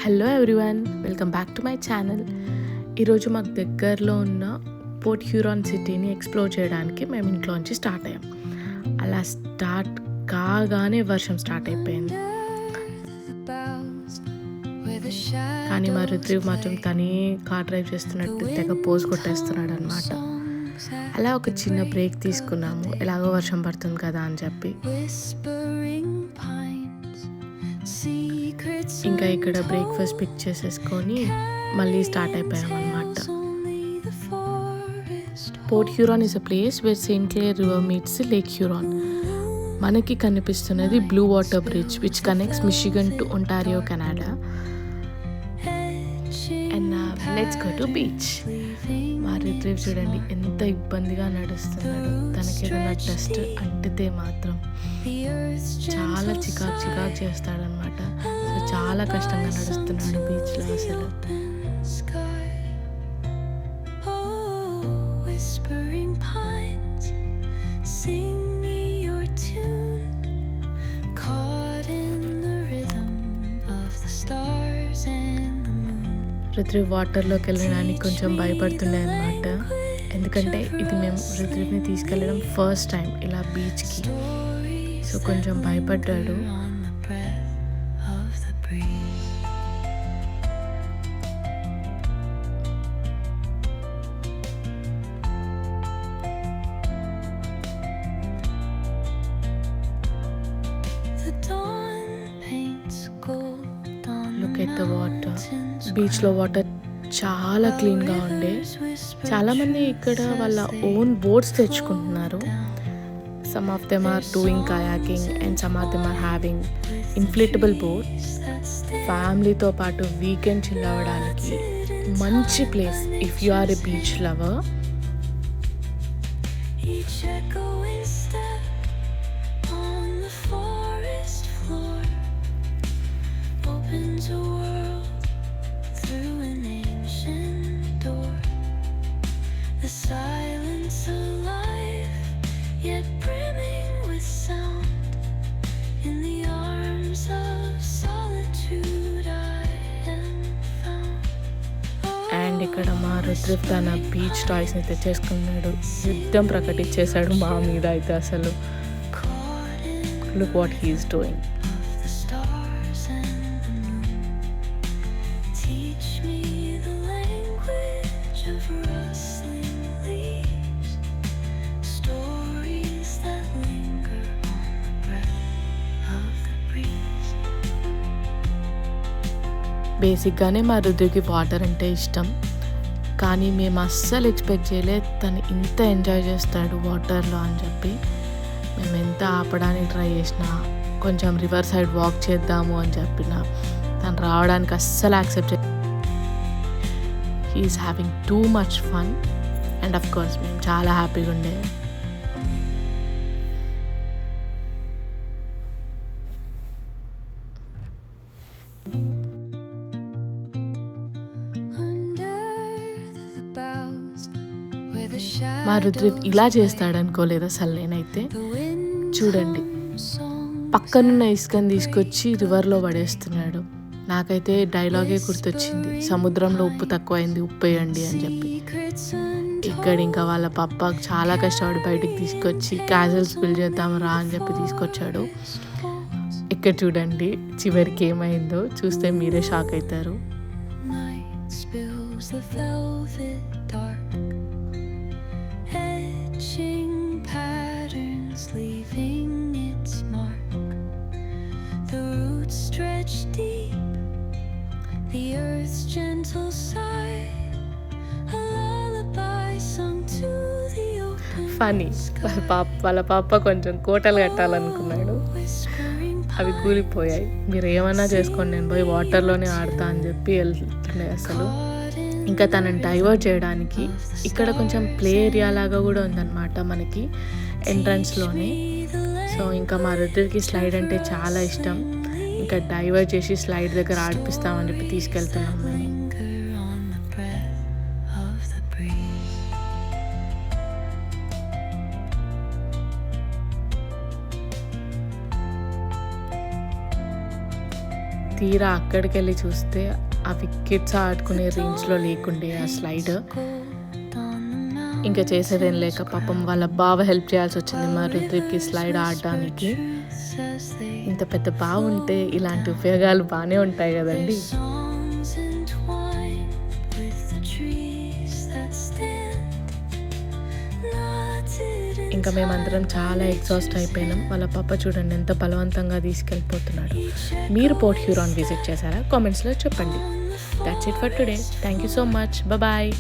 Hello everyone, welcome back to my channel. ఈరోజు మాకు దగ్గరలో ఉన్న పోర్ట్ హ్యూరాన్ సిటీని ఎక్స్ప్లోర్ చేయడానికి మేము ఇంట్లోంచి స్టార్ట్ అయ్యాం. అలా స్టార్ట్ కాగానే వర్షం స్టార్ట్ అయిపోయింది. కానీ మా రుద్రివ్ మాత్రం తనే కార్ డ్రైవ్ చేస్తున్నట్టు తెగ పోజ్ కొట్టేస్తున్నాడు అనమాట. అలా ఒక చిన్న బ్రేక్ తీసుకున్నాము, ఎలాగో వర్షం పడుతుంది కదా అని చెప్పి. ఇంకా ఇక్కడ బ్రేక్ఫాస్ట్ పిక్ చేసేసుకొని మళ్ళీ స్టార్ట్ అయిపోయాం అన్నమాట. Port Huron is a place where Saint Clair River meets Lake Huron. మనకి కనిపిస్తున్నది Blue Water Bridge which connects Michigan to Ontario Canada. And let's go to beach. మా రిట్రీవ్ చూడండి ఎంత ఇబ్బందిగా నడుస్తున్నాడు. తనకి ఏదైనా డస్ట్ అంటితే మాత్రం చాలా చికాకు చేస్తాడనమాట. సో చాలా కష్టంగా నడుస్తున్నాడు బీచ్లో అసలు. రిత్రివ్ వాటర్లోకి వెళ్ళడానికి కొంచెం భయపడుతుండే అనమాట. ఎందుకంటే ఇది మేము రిత్రివ్ని తీసుకెళ్ళడం ఫస్ట్ టైం ఇలా బీచ్కి. సో కొంచెం భయపడ్డాడు. Look at the water. బీచ్లో వాటర్ చాలా క్లీన్గా ఉండే. చాలామంది ఇక్కడ వాళ్ళ ఓన్ బోట్స్ తెచ్చుకుంటున్నారు. Some of them are doing kayaking and some of them are having inflatable boats. ఫ్యామిలీతో పాటు వీకెండ్ చిల్ అవ్వడానికి మంచి place if you are a beach lover. The silence alive, yet brimming with sound. In the arms of solitude I am found. And ఇక్కడ మా రుద్రివ్ తన beach టాయ్స్ని తెచ్చేసుకున్నాడు. యుద్ధం ప్రకటించేశాడు మా మీద అయితే అసలు. Look what he is doing. బేసిక్గానే మా రుద్రికి వాటర్ అంటే ఇష్టం, కానీ మేము అస్సలు ఎక్స్పెక్ట్ చేయలేదు తను ఇంత ఎంజాయ్ చేస్తాడు వాటర్లో అని చెప్పి. మేము ఎంత ఆపడానికి ట్రై చేసినా, కొంచెం రివర్ సైడ్ వాక్ చేద్దాము అని చెప్పినా తను రావడానికి అస్సలు యాక్సెప్ట్ చే. He is having too much fun and of course మేము చాలా హ్యాపీగా ఉండేది. మా రుద్రివ్ ఇలా చేస్తాడనుకోలేదు అసలు నేనైతే. చూడండి, పక్కనున్న ఇసుకని తీసుకొచ్చి రివర్లో పడేస్తున్నాడు. నాకైతే డైలాగే గుర్తొచ్చింది, సముద్రంలో ఉప్పు తక్కువైంది ఉప్పు వేయండి అని చెప్పి. ఇక్కడ ఇంకా వాళ్ళ పప్ప చాలా కష్టపడి బయటకు తీసుకొచ్చి క్యాజువల్ స్పిల్ చేద్దాం రా అని చెప్పి తీసుకొచ్చాడు. ఇక్కడ చూడండి చివరికి ఏమైందో, చూస్తే మీరే షాక్ అవుతారు. Leaving its mark, the roots stretch deep, the earth's gentle sigh, a lullaby sung to the open. Funny, వాళ్ళ పాప కొంచెం కోటలు కట్టాలనుకున్నాడు, అవి కూలిపోయాయి. మీరు ఏమన్నా చేసుకోండి, నేను పోయి వాటర్లోనే ఆడతా అని చెప్పి వెళ్తుండే అసలు. ఇంకా తనని డైవర్ట్ చేయడానికి ఇక్కడ కొంచెం ప్లే ఏరియా లాగా కూడా ఉందన్నమాట మనకి ఎంట్రన్స్లోనే. సో ఇంకా మా రుద్రికి స్లైడ్ అంటే చాలా ఇష్టం. ఇంకా డైవర్ట్ చేసి స్లైడ్ దగ్గర ఆడిపిస్తామని చెప్పి తీసుకెళ్తున్నాం మేము. తీరా అక్కడికి వెళ్ళి చూస్తే అవి కిడ్స్ ఆడుకునే రేంజ్లో లేకుండే ఆ స్లైడ్. ఇంకా చేసేదేం లేక పాపం వాళ్ళ బావ హెల్ప్ చేయాల్సి వచ్చింది మా రుద్విక్కి స్లైడ్ ఆడడానికి. ఇంత పెద్ద బావ ఉంటే ఇలాంటి ఉపయోగాలు బాగానే ఉంటాయి కదండి. ఇంకా మేమందరం చాలా ఎగ్జాస్ట్ అయిపోయినాం. వాళ్ళ పాప చూడండి ఎంత బలవంతంగా తీసుకెళ్ళిపోతున్నాడు. మీరు పోర్ట్ హ్యూరాన్ విజిట్ చేశారా? కామెంట్స్లో చెప్పండి. That's it for today. Thank you so much. Bye.